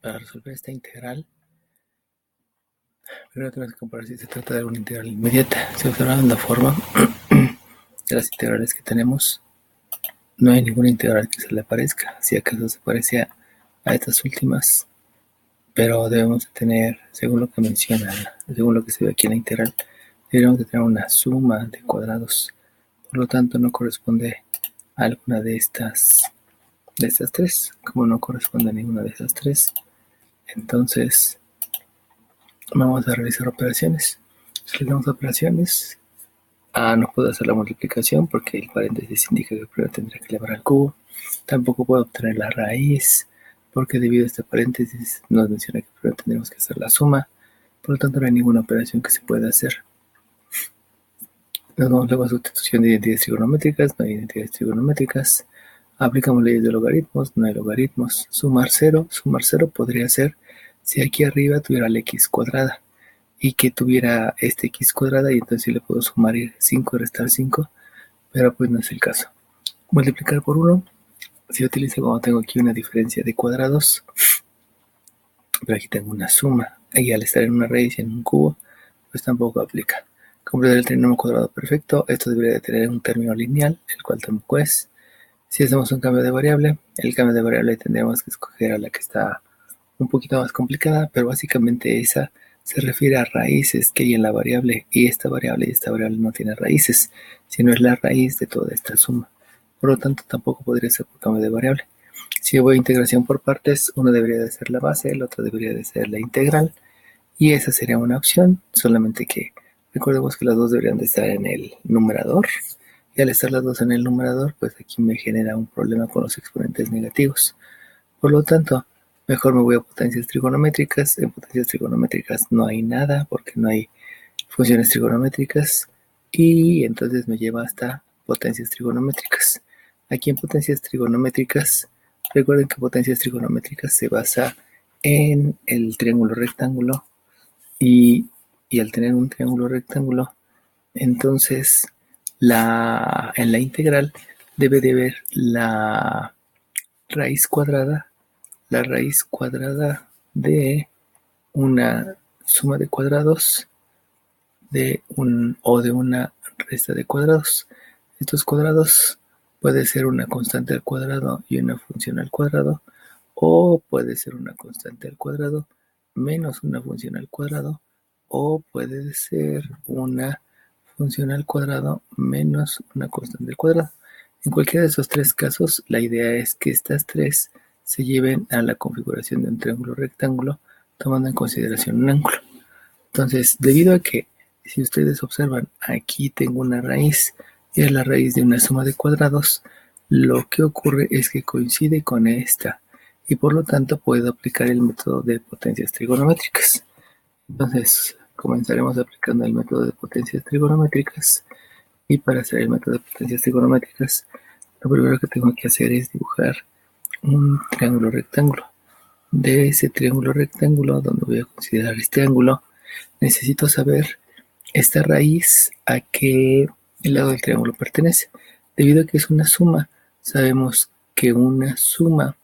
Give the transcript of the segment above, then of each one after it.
Para resolver esta integral, primero tenemos que comparar si se trata de una integral inmediata. Si observamos la forma de las integrales que tenemos, no hay ninguna integral que se le parezca. Si acaso se parece a estas últimas, pero debemos de tener, según lo que menciona, según lo que se ve aquí en la integral, debemos de tener una suma de cuadrados. Por lo tanto, no corresponde a alguna de estas tres. Como no corresponde a ninguna de esas tres, entonces vamos a realizar operaciones. Si realizamos operaciones, no puedo hacer la multiplicación porque el paréntesis indica que primero tendré que elevar al cubo. Tampoco puedo obtener la raíz porque debido a este paréntesis nos menciona que primero tendremos que hacer la suma. Por lo tanto, no hay ninguna operación que se pueda hacer. Nos vamos luego a sustitución de identidades trigonométricas. No hay identidades trigonométricas. Aplicamos leyes de logaritmos. No hay logaritmos. Sumar 0. Sumar 0 podría ser si aquí arriba tuviera la x cuadrada y que tuviera este x cuadrada, y entonces le puedo sumar 5 y restar 5, pero pues no es el caso. Multiplicar por 1 se utiliza cuando tengo aquí una diferencia de cuadrados, pero aquí tengo una suma, y al estar en una raíz y en un cubo, pues tampoco aplica. Completar el trinomio cuadrado perfecto, esto debería de tener un término lineal, el cual tampoco es. Si hacemos un cambio de variable, el cambio de variable tendríamos que escoger a la que está un poquito más complicada, pero básicamente esa se refiere a raíces que hay en la variable, y esta variable no tiene raíces, sino es la raíz de toda esta suma. Por lo tanto, tampoco podría ser por cambio de variable. Si voy a integración por partes, uno debería de ser la base, el otro debería de ser la integral, y esa sería una opción, solamente que recordemos que las dos deberían de estar en el numerador, y al estar las dos en el numerador, pues aquí me genera un problema con los exponentes negativos. Por lo tanto, mejor me voy a potencias trigonométricas. En potencias trigonométricas no hay nada porque no hay funciones trigonométricas, y entonces me lleva hasta potencias trigonométricas. Aquí en potencias trigonométricas, recuerden que potencias trigonométricas se basa en el triángulo rectángulo, y al tener un triángulo rectángulo, entonces en la integral debe de haber la raíz cuadrada de una suma de cuadrados o de una resta de cuadrados. Estos cuadrados puede ser una constante al cuadrado y una función al cuadrado, o puede ser una constante al cuadrado menos una función al cuadrado, o puede ser una función al cuadrado menos una constante al cuadrado. En cualquiera de esos tres casos, la idea es que estas tres se lleven a la configuración de un triángulo rectángulo, tomando en consideración un ángulo. Entonces, debido a que, si ustedes observan, aquí tengo una raíz, y es la raíz de una suma de cuadrados, lo que ocurre es que coincide con esta, y por lo tanto puedo aplicar el método de potencias trigonométricas. Entonces, comenzaremos aplicando el método de potencias trigonométricas, y para hacer el método de potencias trigonométricas, lo primero que tengo que hacer es dibujar un triángulo rectángulo. De ese triángulo rectángulo, donde voy a considerar este ángulo, necesito saber esta raíz a qué lado del triángulo pertenece. Debido a que es una suma, sabemos que una suma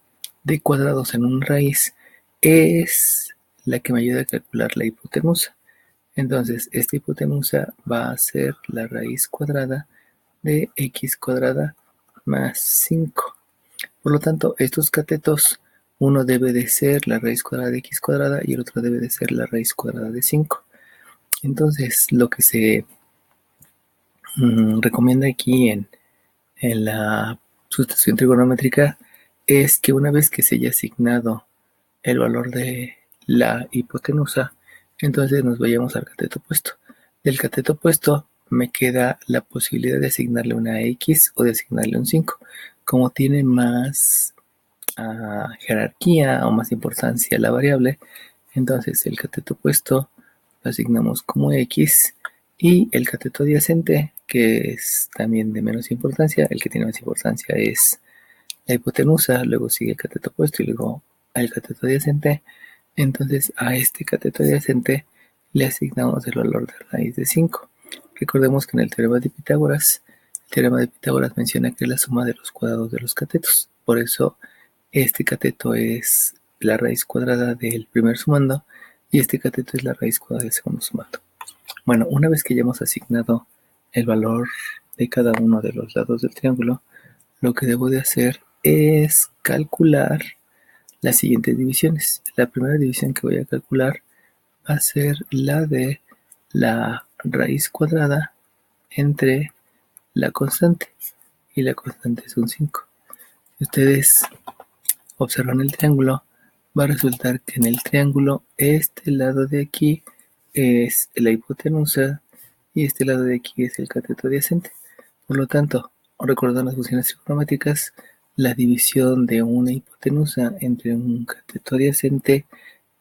de cuadrados en una raíz es la que me ayuda a calcular la hipotenusa. Entonces, esta hipotenusa va a ser la raíz cuadrada de x cuadrada más 5. Por lo tanto, estos catetos, uno debe de ser la raíz cuadrada de x cuadrada y el otro debe de ser la raíz cuadrada de 5. Entonces, lo que se recomienda aquí en la sustitución trigonométrica es que una vez que se haya asignado el valor de la hipotenusa, entonces nos vayamos al cateto opuesto. Del cateto opuesto me queda la posibilidad de asignarle una x o de asignarle un 5. Como tiene más jerarquía o más importancia la variable, entonces el cateto opuesto lo asignamos como x, y el cateto adyacente, que es también de menos importancia, el que tiene más importancia es la hipotenusa, luego sigue el cateto opuesto y luego el cateto adyacente. Entonces a este cateto adyacente le asignamos el valor de raíz de 5. Recordemos que en el teorema de Pitágoras, menciona que es la suma de los cuadrados de los catetos. Por eso este cateto es la raíz cuadrada del primer sumando y este cateto es la raíz cuadrada del segundo sumando. Bueno, una vez que ya hemos asignado el valor de cada uno de los lados del triángulo, lo que debo de hacer es calcular las siguientes divisiones. La primera división que voy a calcular va a ser la de la raíz cuadrada entre la constante, y la constante es un 5. Si ustedes observan el triángulo, va a resultar que en el triángulo este lado de aquí es la hipotenusa y este lado de aquí es el cateto adyacente. Por lo tanto, recordando las funciones trigonométricas, la división de una hipotenusa entre un cateto adyacente,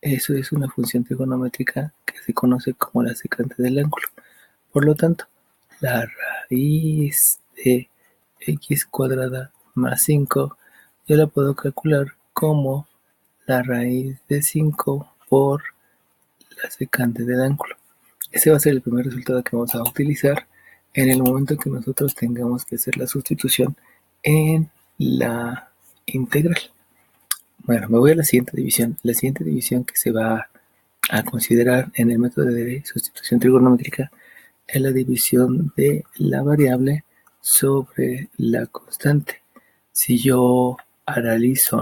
eso es una función trigonométrica que se conoce como la secante del ángulo. Por lo tanto, la raíz de x cuadrada más 5 yo la puedo calcular como la raíz de 5 por la secante del ángulo. Ese va a ser el primer resultado que vamos a utilizar en el momento que nosotros tengamos que hacer la sustitución en la integral. Bueno, me voy a la siguiente división. La siguiente división que se va a considerar en el método de sustitución trigonométrica es la división de la variable sobre la constante. Si yo reviso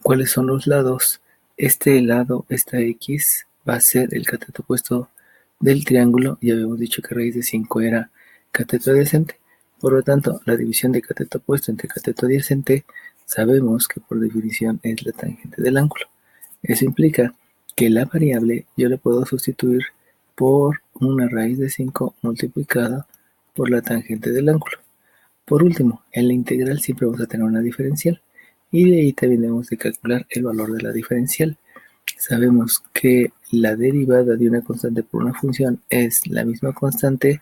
cuáles son los lados, este lado, esta x, va a ser el cateto opuesto del triángulo. Ya habíamos dicho que raíz de 5 era cateto adyacente. Por lo tanto, la división de cateto opuesto entre cateto adyacente sabemos que por definición es la tangente del ángulo. Eso implica que la variable yo la puedo sustituir por una raíz de 5 multiplicada por la tangente del ángulo. Por último, en la integral siempre vamos a tener una diferencial y de ahí también debemos de calcular el valor de la diferencial. Sabemos que la derivada de una constante por una función es la misma constante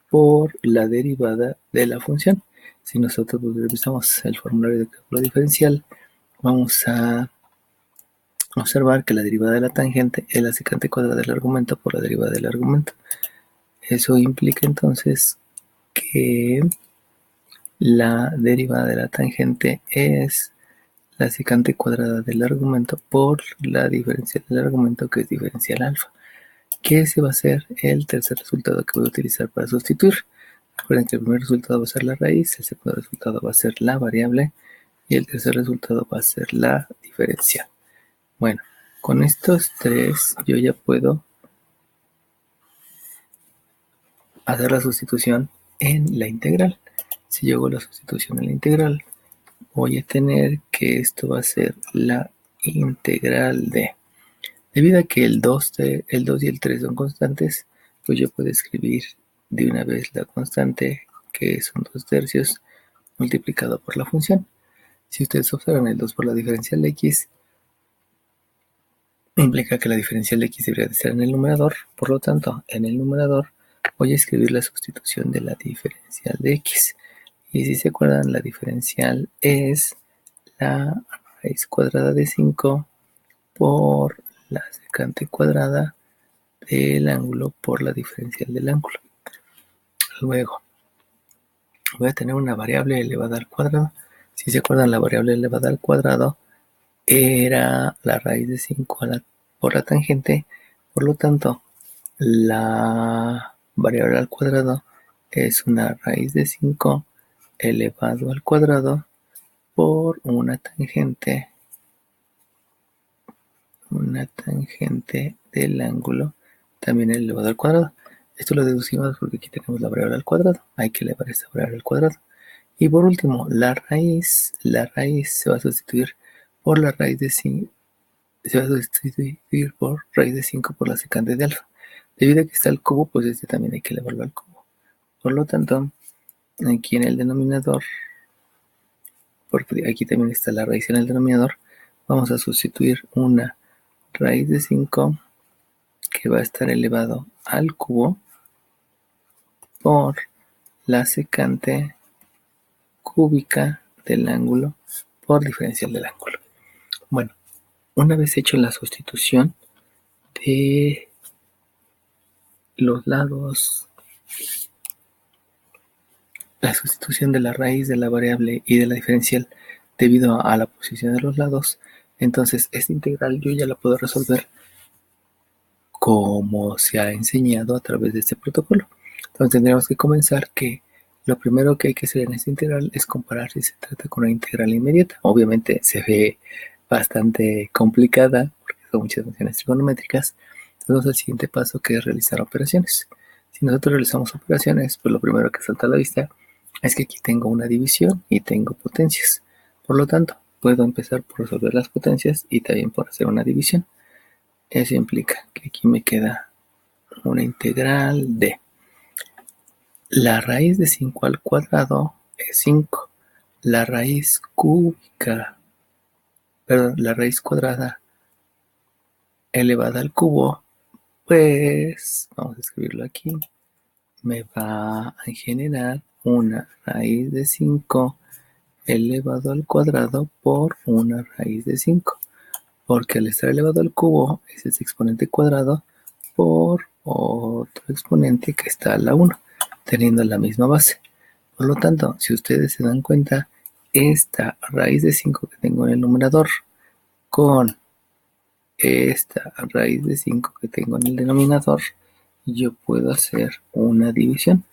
por la derivada de la función. Si nosotros revisamos el formulario de cálculo diferencial, vamos a observar que la derivada de la tangente es la secante cuadrada del argumento por la derivada del argumento. Eso implica entonces que la derivada de la tangente es la secante cuadrada del argumento por la diferencial del argumento, que es diferencial alfa, que ese va a ser el tercer resultado que voy a utilizar para sustituir. Recuerden que el primer resultado va a ser la raíz, el segundo resultado va a ser la variable y el tercer resultado va a ser la diferencial. Bueno, con estos tres yo ya puedo hacer la sustitución en la integral. Si yo hago la sustitución en la integral, voy a tener que esto va a ser la integral de, debido a que el 2 y el 3 son constantes, pues yo puedo escribir de una vez la constante, que son 2 tercios, multiplicado por la función. Si ustedes observan, el 2 por la diferencial de x implica que la diferencial de x debería de estar en el numerador. Por lo tanto, en el numerador voy a escribir la sustitución de la diferencial de x. Y si se acuerdan, la diferencial es la raíz cuadrada de 5 por la secante cuadrada del ángulo por la diferencial del ángulo. Luego, voy a tener una variable elevada al cuadrado. Si se acuerdan, la variable elevada al cuadrado era la raíz de 5 por la tangente. Por lo tanto, la variable al cuadrado es una raíz de 5 elevado al cuadrado por una tangente del ángulo también elevado al cuadrado. Esto lo deducimos porque aquí tenemos la variable al cuadrado. Hay que elevar esta variable al cuadrado. Y por último, la raíz se va a sustituir por la raíz de 5. Se va a sustituir por raíz de 5 por la secante de alfa. Debido a que está el cubo, pues este también hay que elevarlo al cubo. Por lo tanto, aquí en el denominador, porque aquí también está la raíz en el denominador, vamos a sustituir una raíz de 5 que va a estar elevado al cubo por la secante cúbica del ángulo por diferencial del ángulo. Bueno, una vez hecho la sustitución de los lados, la sustitución de la raíz, de la variable y de la diferencial debido a la posición de los lados. Entonces esta integral yo ya la puedo resolver como se ha enseñado a través de este protocolo. Entonces tendríamos que comenzar que lo primero que hay que hacer en esta integral es comparar si se trata con una integral inmediata. Obviamente se ve bastante complicada porque son muchas funciones trigonométricas. Entonces el siguiente paso que es realizar operaciones. Si nosotros realizamos operaciones, pues lo primero que salta a la vista es que aquí tengo una división y tengo potencias. Por lo tanto, puedo empezar por resolver las potencias y también por hacer una división. Eso implica que aquí me queda una integral de la raíz de 5 al cuadrado es 5. La raíz cúbica, perdón, la raíz cuadrada elevada al cubo, pues vamos a escribirlo aquí, me va a generar una raíz de 5 elevado al cuadrado por una raíz de 5. Porque al estar elevado al cubo es ese exponente cuadrado por otro exponente que está a la 1, teniendo la misma base. Por lo tanto, si ustedes se dan cuenta, esta raíz de 5 que tengo en el numerador con esta raíz de 5 que tengo en el denominador, yo puedo hacer una división.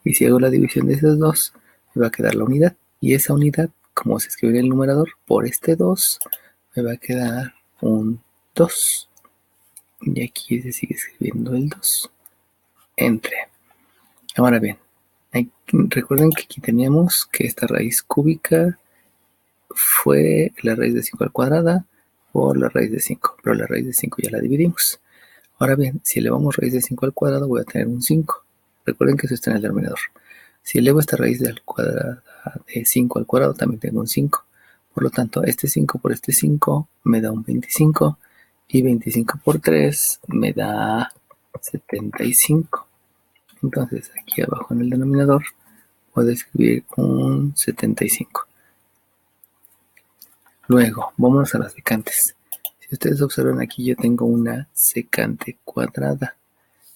Y si hago la división de esas dos, me va a quedar la unidad. Y esa unidad, como se escribe en el numerador, por este 2, me va a quedar un 2. Y aquí se sigue escribiendo el 2. Entre. Ahora bien, recuerden que aquí teníamos que esta raíz cúbica fue la raíz de 5 al cuadrado por la raíz de 5. Pero la raíz de 5 ya la dividimos. Ahora bien, si elevamos raíz de 5 al cuadrado, voy a tener un 5. Recuerden que eso está en el denominador. Si elevo esta raíz de 5 al cuadrado, también tengo un 5. Por lo tanto, este 5 por este 5 me da un 25. Y 25 por 3 me da 75. Entonces, aquí abajo en el denominador puedo escribir un 75. Luego, vámonos a las secantes. Si ustedes observan, aquí yo tengo una secante cuadrada.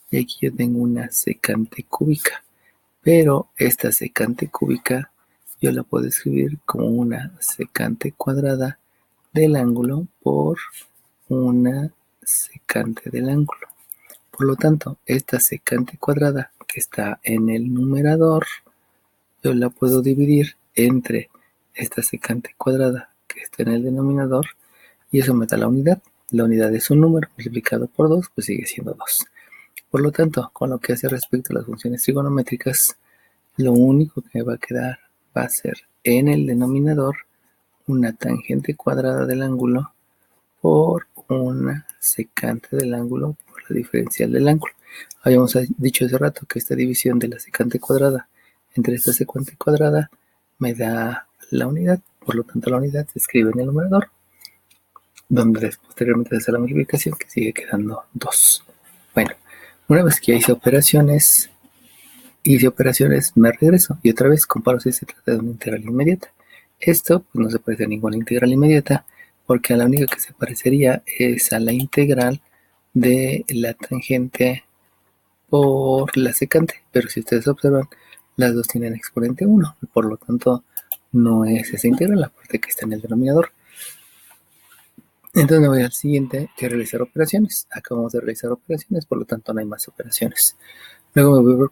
Y aquí yo tengo una secante cúbica. Pero esta secante cúbica yo la puedo escribir como una secante cuadrada del ángulo por una secante del ángulo. Por lo tanto, esta secante cuadrada que está en el numerador, yo la puedo dividir entre esta secante cuadrada que está en el denominador y eso me da la unidad. La unidad es un número multiplicado por 2, pues sigue siendo 2. Por lo tanto, con lo que hace respecto a las funciones trigonométricas, lo único que me va a quedar va a ser en el denominador una tangente cuadrada del ángulo por una secante del ángulo por la diferencial del ángulo. Habíamos dicho hace rato que esta división de la secante cuadrada entre esta secante cuadrada me da la unidad. Por lo tanto, la unidad se escribe en el numerador, donde posteriormente se hace la multiplicación, que sigue quedando 2. Bueno, una vez que hice operaciones, me regreso y otra vez comparo si se trata de una integral inmediata. Esto pues, no se parece a ninguna integral inmediata, porque a la única que se parecería es a la integral de la tangente por la secante. Pero si ustedes observan, las dos tienen exponente 1, y por lo tanto no es esa integral, la parte que está en el denominador. Entonces me voy al siguiente, que es realizar operaciones. Acabamos de realizar operaciones, por lo tanto no hay más operaciones. Luego me voy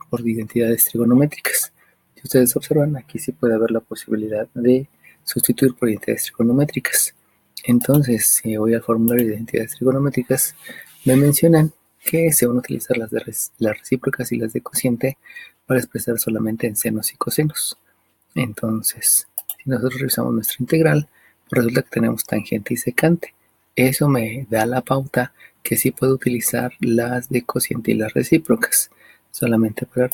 por identidades trigonométricas. Si ustedes observan, aquí sí puede haber la posibilidad de sustituir por identidades trigonométricas. Entonces, si voy al formulario de identidades trigonométricas, me mencionan que se van a utilizar las recíprocas y las de cociente para expresar solamente en senos y cosenos. Entonces, si nosotros revisamos nuestra integral, pues resulta que tenemos tangente y secante. Eso me da la pauta que sí puedo utilizar las de cociente y las recíprocas. Solamente para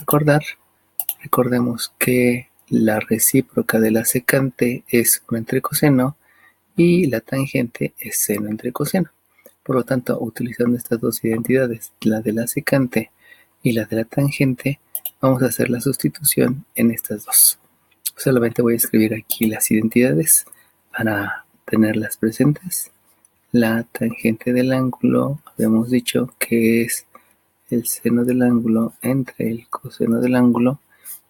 recordemos que la recíproca de la secante es 1 entre coseno y la tangente es seno entre coseno. Por lo tanto, utilizando estas dos identidades, la de la secante y la de la tangente, vamos a hacer la sustitución en estas dos. Solamente voy a escribir aquí las identidades para tenerlas presentes. La tangente del ángulo, habíamos dicho que es el seno del ángulo entre el coseno del ángulo,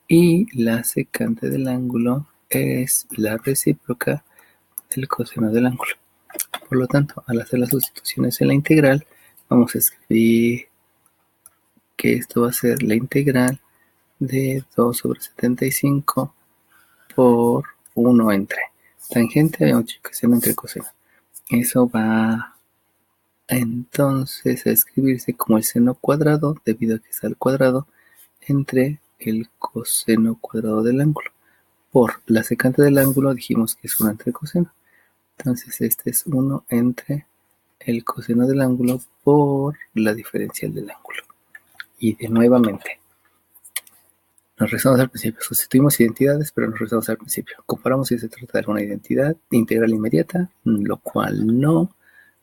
y la secante del ángulo es la recíproca del coseno del ángulo. Por lo tanto, al hacer las sustituciones en la integral, vamos a escribir que esto va a ser la integral de 2 sobre 75 por 1 entre tangente de multiplicación entre coseno. Eso va entonces a escribirse como el seno cuadrado, debido a que está al cuadrado, entre el coseno cuadrado del ángulo. Por la secante del ángulo dijimos que es 1 entre el coseno. Entonces este es 1 entre el coseno del ángulo por la diferencial del ángulo. Y de nuevamente, nos regresamos al principio. Sustituimos identidades, pero nos regresamos al principio. Comparamos si se trata de una identidad integral inmediata, lo cual no.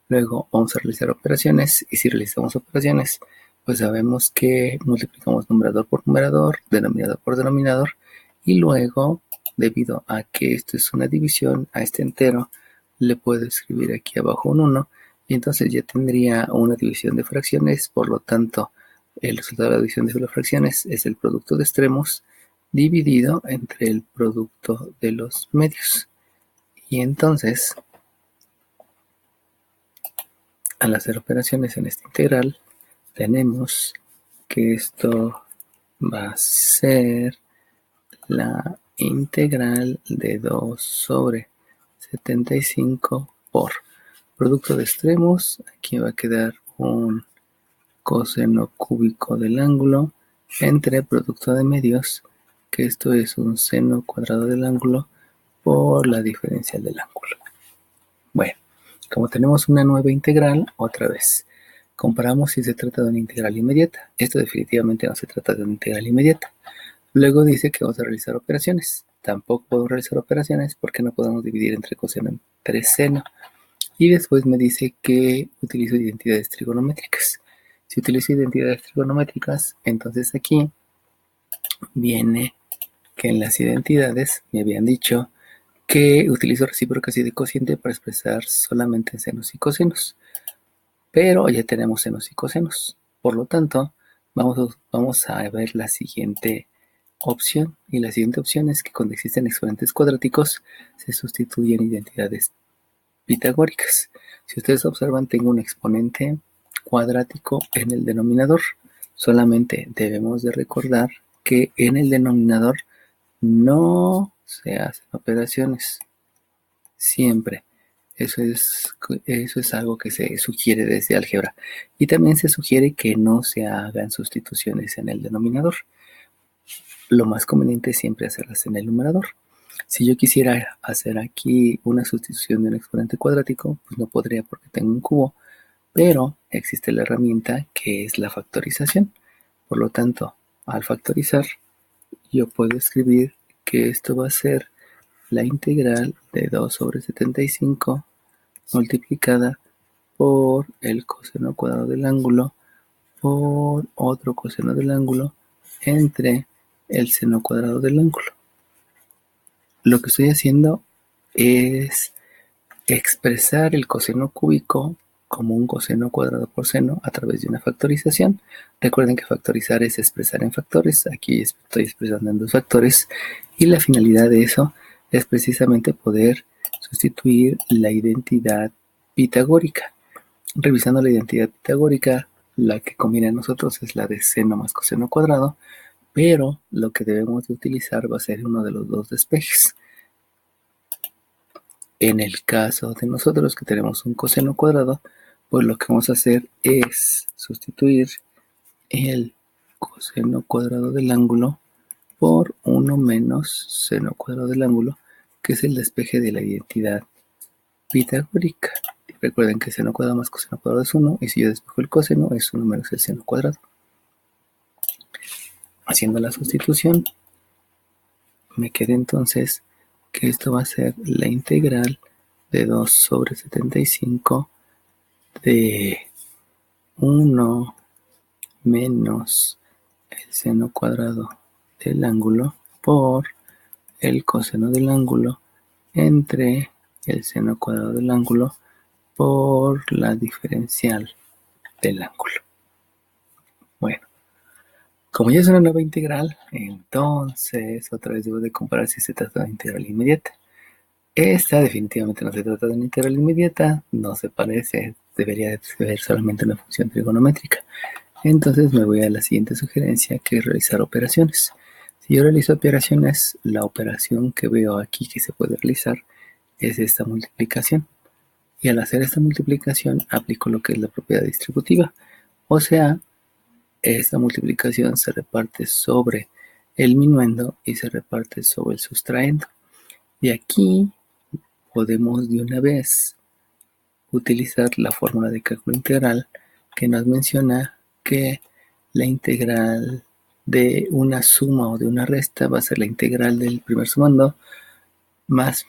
Luego vamos a realizar operaciones, y si realizamos operaciones, pues sabemos que multiplicamos numerador por numerador, denominador por denominador, y luego, debido a que esto es una división, a este entero le puedo escribir aquí abajo un 1, y entonces ya tendría una división de fracciones. Por lo tanto, el resultado de la división de las fracciones es el producto de extremos dividido entre el producto de los medios. Y entonces, al hacer operaciones en esta integral, tenemos que esto va a ser la integral de 2 sobre 75 por producto de extremos. Aquí va a quedar un coseno cúbico del ángulo entre producto de medios, que esto es un seno cuadrado del ángulo por la diferencial del ángulo. Bueno, como tenemos una nueva integral, otra vez comparamos si se trata de una integral inmediata. Esto definitivamente no se trata de una integral inmediata. Luego dice que vamos a realizar operaciones. Tampoco puedo realizar operaciones porque no podemos dividir entre coseno entre seno. Y después me dice que utilizo identidades trigonométricas. Si utilizo identidades trigonométricas, entonces aquí viene que en las identidades me habían dicho que utilizo recíprocas y de cociente para expresar solamente senos y cosenos. Pero ya tenemos senos y cosenos. Por lo tanto, vamos a ver la siguiente opción. Y la siguiente opción es que cuando existen exponentes cuadráticos, se sustituyen identidades pitagóricas. Si ustedes observan, tengo un exponente cuadrático en el denominador. Solamente debemos de recordar que en el denominador no se hacen operaciones. Siempre. Eso es algo que se sugiere desde álgebra. Y también se sugiere que no se hagan sustituciones en el denominador. Lo más conveniente es siempre hacerlas en el numerador. Si yo quisiera hacer aquí una sustitución de un exponente cuadrático, pues no podría porque tengo un cubo, pero existe la herramienta que es la factorización. Por lo tanto, al factorizar, yo puedo escribir que esto va a ser la integral de 2 sobre 75 multiplicada por el coseno cuadrado del ángulo por otro coseno del ángulo entre el seno cuadrado del ángulo. Lo que estoy haciendo es expresar el coseno cúbico como un coseno cuadrado por seno a través de una factorización. Recuerden que factorizar es expresar en factores. Aquí estoy expresando en dos factores y la finalidad de eso es precisamente poder sustituir la identidad pitagórica. Revisando la identidad pitagórica, la que combina a nosotros es la de seno más coseno cuadrado, pero lo que debemos de utilizar va a ser uno de los dos despejes. En el caso de nosotros que tenemos un coseno cuadrado, pues lo que vamos a hacer es sustituir el coseno cuadrado del ángulo por 1 menos seno cuadrado del ángulo, que es el despeje de la identidad pitagórica. Recuerden que seno cuadrado más coseno cuadrado es 1, y si yo despejo el coseno es 1 menos el seno cuadrado. Haciendo la sustitución, me queda entonces que esto va a ser la integral de 2 sobre 75 de 1 menos el seno cuadrado del ángulo por el coseno del ángulo entre el seno cuadrado del ángulo por la diferencial del ángulo. Bueno, Como ya es una nueva integral, entonces otra vez debo de comparar si se trata de una integral inmediata. Esta definitivamente no se trata de una integral inmediata, no se parece, debería de ser solamente una función trigonométrica. Entonces me voy a la siguiente sugerencia, que es realizar operaciones. Si yo realizo operaciones, la operación que veo aquí que se puede realizar es esta multiplicación. Y al hacer esta multiplicación aplico lo que es la propiedad distributiva. O sea, esta multiplicación se reparte sobre el minuendo y se reparte sobre el sustraendo. Y aquí podemos de una vez utilizar la fórmula de cálculo integral que nos menciona que la integral de una suma o de una resta va a ser la integral del primer sumando más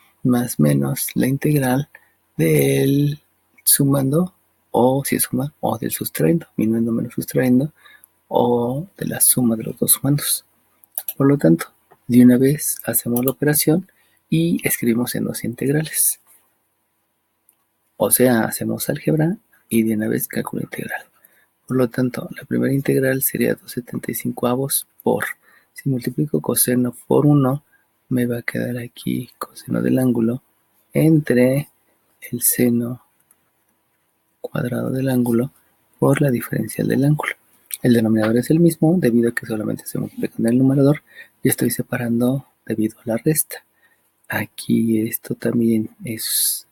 menos la integral del sumando, o si es suma, o del sustraendo, minuendo menos sustraendo, o de la suma de los dos sumandos. Por lo tanto, de una vez hacemos la operación y escribimos en dos integrales. O sea, hacemos álgebra y de una vez cálculo integral. Por lo tanto, la primera integral sería 2/75 por, si multiplico coseno por 1, me va a quedar aquí coseno del ángulo entre el seno cuadrado del ángulo por la diferencial del ángulo. El denominador es el mismo debido a que solamente se multiplica en el numerador y estoy separando debido a la resta. Aquí esto también es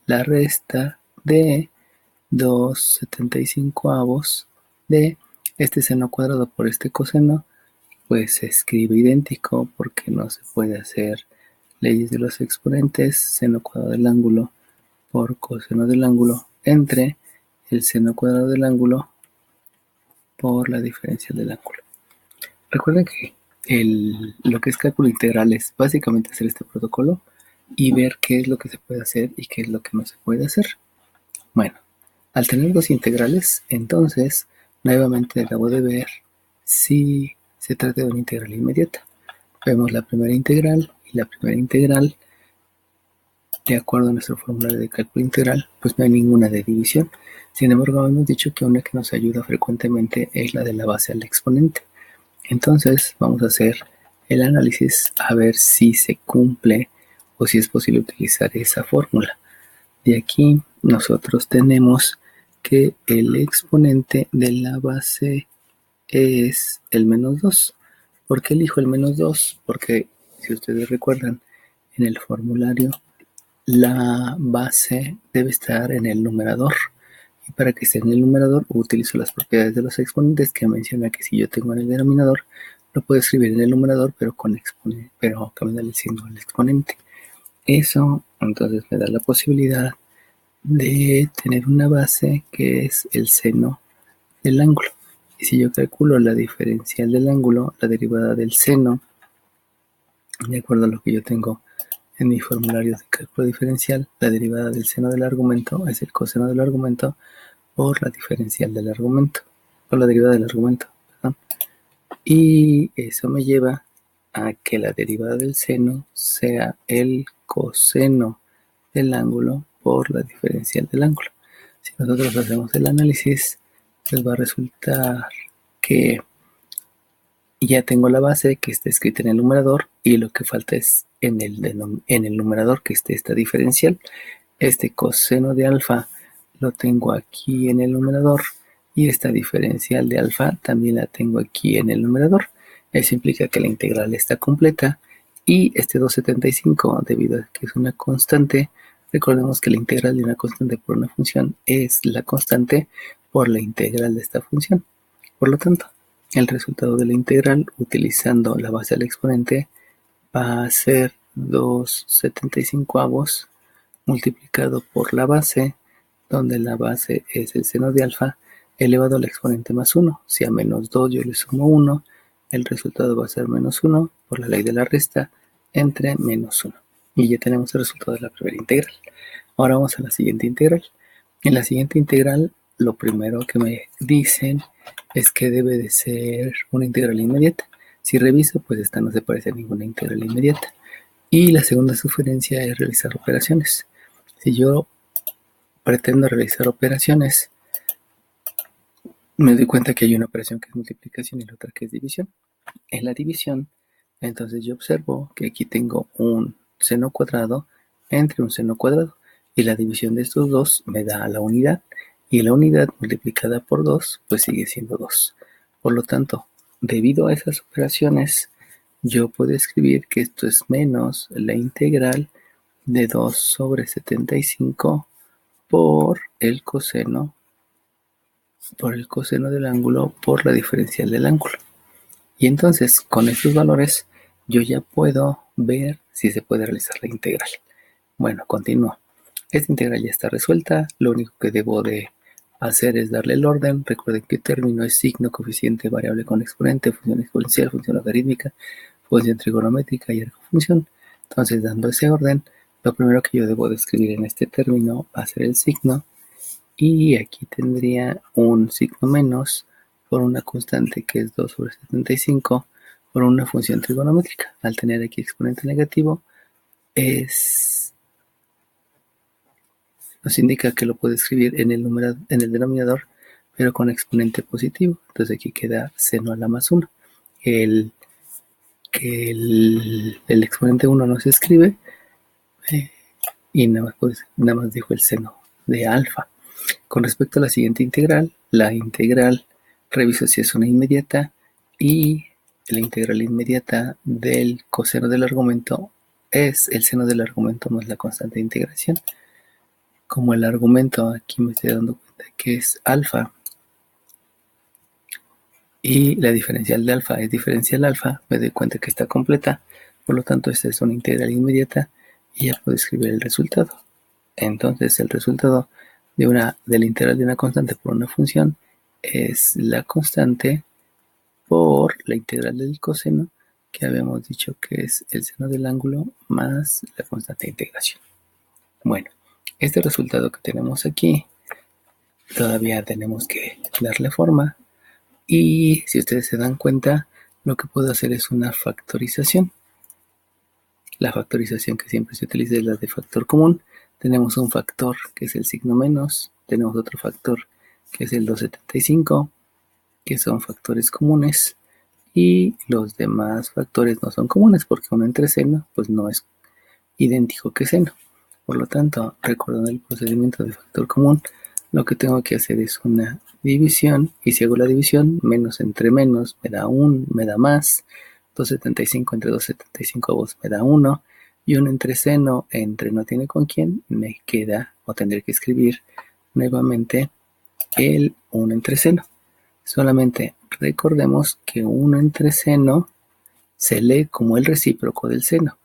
la resta de 2/75 de este seno cuadrado por este coseno, pues se escribe idéntico porque no se puede hacer leyes de los exponentes, seno cuadrado del ángulo por coseno del ángulo entre el seno cuadrado del ángulo por la diferencial del ángulo. Recuerden que lo que es cálculo integral es básicamente hacer este protocolo y ver qué es lo que se puede hacer y qué es lo que no se puede hacer. Bueno, al tener dos integrales, entonces nuevamente debo de ver si se trata de una integral inmediata. Vemos la primera integral y la primera integral, de acuerdo a nuestro formulario de cálculo integral, pues no hay ninguna de división. Sin embargo, hemos dicho que una que nos ayuda frecuentemente es la de la base al exponente. Entonces vamos a hacer el análisis a ver si se cumple o si es posible utilizar esa fórmula. De aquí nosotros tenemos que el exponente de la base es el menos 2. ¿Por qué elijo el menos 2? Porque si ustedes recuerdan, en el formulario la base debe estar en el numerador. Y para que esté en el numerador utilizo las propiedades de los exponentes que menciona que si yo tengo en el denominador, lo puedo escribir en el numerador, pero cambiando el signo al exponente. Eso entonces me da la posibilidad de tener una base que es el seno del ángulo. Y si yo calculo la diferencial del ángulo, la derivada del seno, de acuerdo a lo que yo tengo en mi formulario de cálculo diferencial, la derivada del seno del argumento es el coseno del argumento por la diferencial del argumento, por la derivada del argumento, ¿verdad? Y eso me lleva a que la derivada del seno sea el coseno del ángulo por la diferencial del ángulo. Si nosotros hacemos el análisis, pues va a resultar que ya tengo la base que está escrita en el numerador y lo que falta es en el numerador que esté esta diferencial. Este coseno de alfa lo tengo aquí en el numerador y esta diferencial de alfa también la tengo aquí en el numerador. Eso implica que la integral está completa y este 2/75, debido a que es una constante, recordemos que la integral de una constante por una función es la constante por la integral de esta función. Por lo tanto, el resultado de la integral utilizando la base al exponente va a ser 2/75 multiplicado por la base, donde la base es el seno de alfa, elevado al exponente más 1. Si a menos 2 yo le sumo 1, el resultado va a ser menos 1 por la ley de la resta entre menos 1. Y ya tenemos el resultado de la primera integral. Ahora vamos a la siguiente integral. En la siguiente integral, lo primero que me dicen es que debe de ser una integral inmediata. Si reviso, pues esta no se parece a ninguna integral inmediata. Y la segunda sugerencia es realizar operaciones. Si yo pretendo realizar operaciones, me doy cuenta que hay una operación que es multiplicación y la otra que es división. En la división, entonces yo observo que aquí tengo un seno cuadrado entre un seno cuadrado y la división de estos dos me da la unidad y la unidad multiplicada por 2 pues sigue siendo 2. Por lo tanto, debido a esas operaciones, yo puedo escribir que esto es menos la integral de 2 sobre 75 por el coseno del ángulo por la diferencial del ángulo. Y entonces, con estos valores, yo ya puedo ver si se puede realizar la integral. Bueno, continúo. Esta integral ya está resuelta. Lo único que debo de hacer es darle el orden. Recuerden que término es signo, coeficiente, variable con exponente, función exponencial, función logarítmica, función trigonométrica y función. Entonces, dando ese orden, lo primero que yo debo de escribir en este término va a ser el signo. Y aquí tendría un signo menos por una constante que es 2 sobre 75 por una función trigonométrica. Al tener aquí exponente negativo, nos indica que lo puedo escribir en el denominador, pero con exponente positivo. Entonces aquí queda seno a la más 1. El exponente 1 no se escribe y nada más dijo el seno de alfa. Con respecto a la siguiente integral, la integral reviso si es una inmediata y la integral inmediata del coseno del argumento es el seno del argumento más la constante de integración. Como el argumento aquí me estoy dando cuenta que es alfa y la diferencial de alfa es diferencial alfa, me doy cuenta que está completa, por lo tanto esta es una integral inmediata y ya puedo escribir el resultado. Entonces el resultado de la integral de una constante por una función es la constante por la integral del coseno, que habíamos dicho que es el seno del ángulo más la constante de integración. Bueno, este resultado que tenemos aquí, todavía tenemos que darle forma. Y si ustedes se dan cuenta, lo que puedo hacer es una factorización. La factorización que siempre se utiliza es la de factor común. Tenemos un factor que es el signo menos, tenemos otro factor que es el 275, que son factores comunes, y los demás factores no son comunes porque uno entre seno pues no es idéntico que seno. Por lo tanto, recordando el procedimiento de factor común, lo que tengo que hacer es una división, y si hago la división, menos entre menos me da más, 275 entre 275 me da 1, y 1 entre seno entre no tiene con quién, me queda, o tendré que escribir nuevamente el 1 entre seno. Solamente recordemos que 1 entre seno se lee como el recíproco del seno.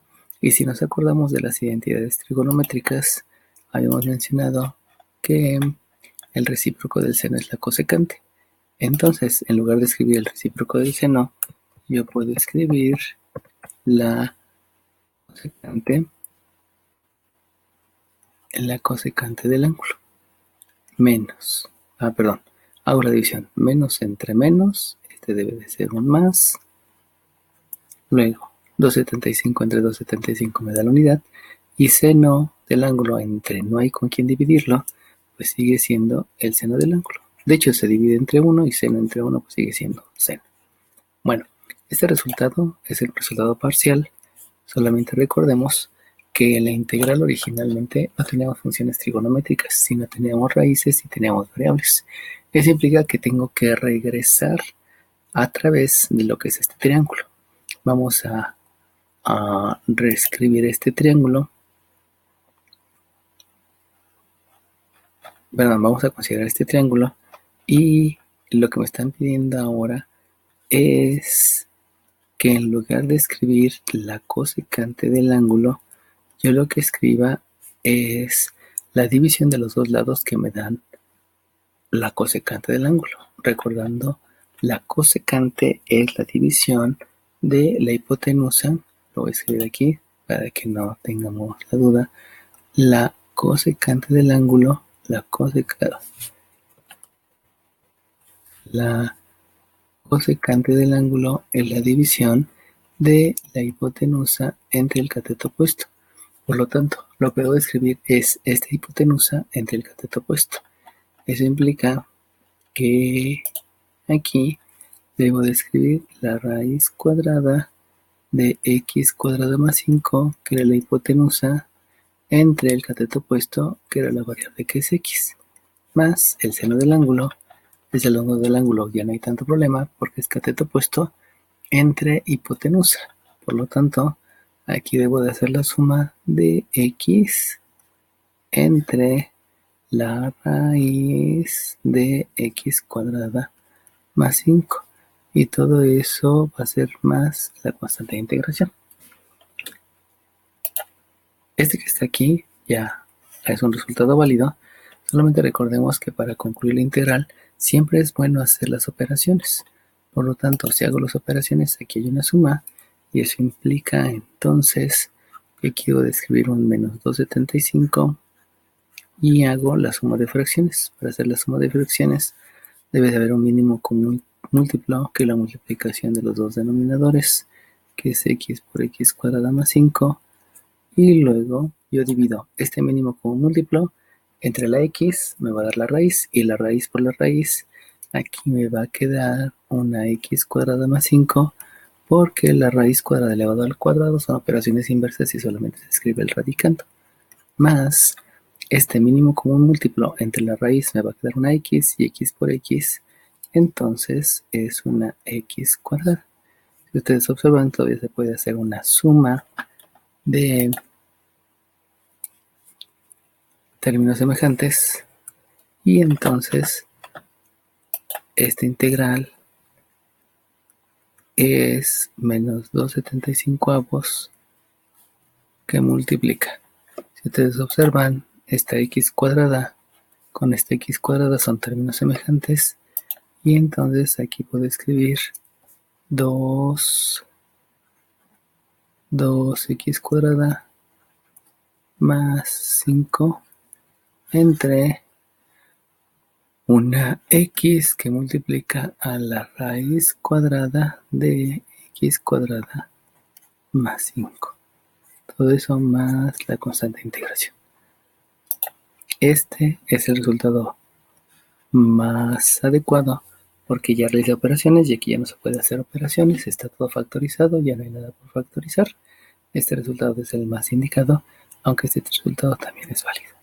Y si nos acordamos de las identidades trigonométricas, habíamos mencionado que el recíproco del seno es la cosecante. Entonces, en lugar de escribir el recíproco del seno, yo puedo escribir la cosecante del ángulo. Menos, hago la división. Menos entre menos, este debe de ser un más. Luego, 275 entre 275 me da la unidad. Y seno del ángulo entre no hay con quién dividirlo, pues sigue siendo el seno del ángulo. De hecho, se divide entre 1 y seno entre 1 pues sigue siendo seno. Bueno, este resultado es el resultado parcial. Solamente recordemos que la integral originalmente no teníamos funciones trigonométricas, sino teníamos raíces y teníamos variables. Eso implica que tengo que regresar a través de lo que es este triángulo. Vamos a reescribir este triángulo. Vamos a considerar este triángulo y lo que me están pidiendo ahora es que en lugar de escribir la cosecante del ángulo, yo lo que escriba es la división de los dos lados que me dan la cosecante del ángulo. Recordando, la cosecante es la división de la hipotenusa, lo voy a escribir aquí para que no tengamos la duda, la cosecante del ángulo, la cosecante del ángulo es la división de la hipotenusa entre el cateto opuesto. Por lo tanto, lo que debo escribir es esta hipotenusa entre el cateto opuesto. Eso implica que Aquí debo de escribir la raíz cuadrada de x cuadrada más 5, que era la hipotenusa, entre el cateto opuesto, que era la variable que es x, más el seno del ángulo. Desde el ángulo del ángulo ya no hay tanto problema porque es cateto opuesto entre hipotenusa. Por lo tanto, aquí debo de hacer la suma de x entre la raíz de x cuadrada más 5. Y todo eso va a ser más la constante de integración. Este que está aquí ya es un resultado válido. Solamente recordemos que para concluir la integral siempre es bueno hacer las operaciones. Por lo tanto, si hago las operaciones, aquí hay una suma y eso implica entonces que quiero describir un menos 275 y hago la suma de fracciones. Para hacer la suma de fracciones debe de haber un mínimo común múltiplo, que es la multiplicación de los dos denominadores, que es x por x cuadrada más 5, y luego yo divido este mínimo común múltiplo entre la x, me va a dar la raíz, y la raíz por la raíz, aquí me va a quedar una x cuadrada más 5, porque la raíz cuadrada elevado al cuadrado son operaciones inversas y solamente se escribe el radicando, más este mínimo común múltiplo entre la raíz me va a quedar una x y x por x, entonces es una x cuadrada. Si ustedes observan, todavía se puede hacer una suma de términos semejantes y entonces esta integral es menos 2,75 que multiplica. Si ustedes observan, esta x cuadrada con esta x cuadrada son términos semejantes y entonces aquí puedo escribir 2x cuadrada más 5 entre una x que multiplica a la raíz cuadrada de x cuadrada más 5. Todo eso más la constante de integración. Este es el resultado más adecuado porque ya realicé operaciones y aquí ya no se puede hacer operaciones, está todo factorizado, ya no hay nada por factorizar. Este resultado es el más indicado, aunque este resultado también es válido.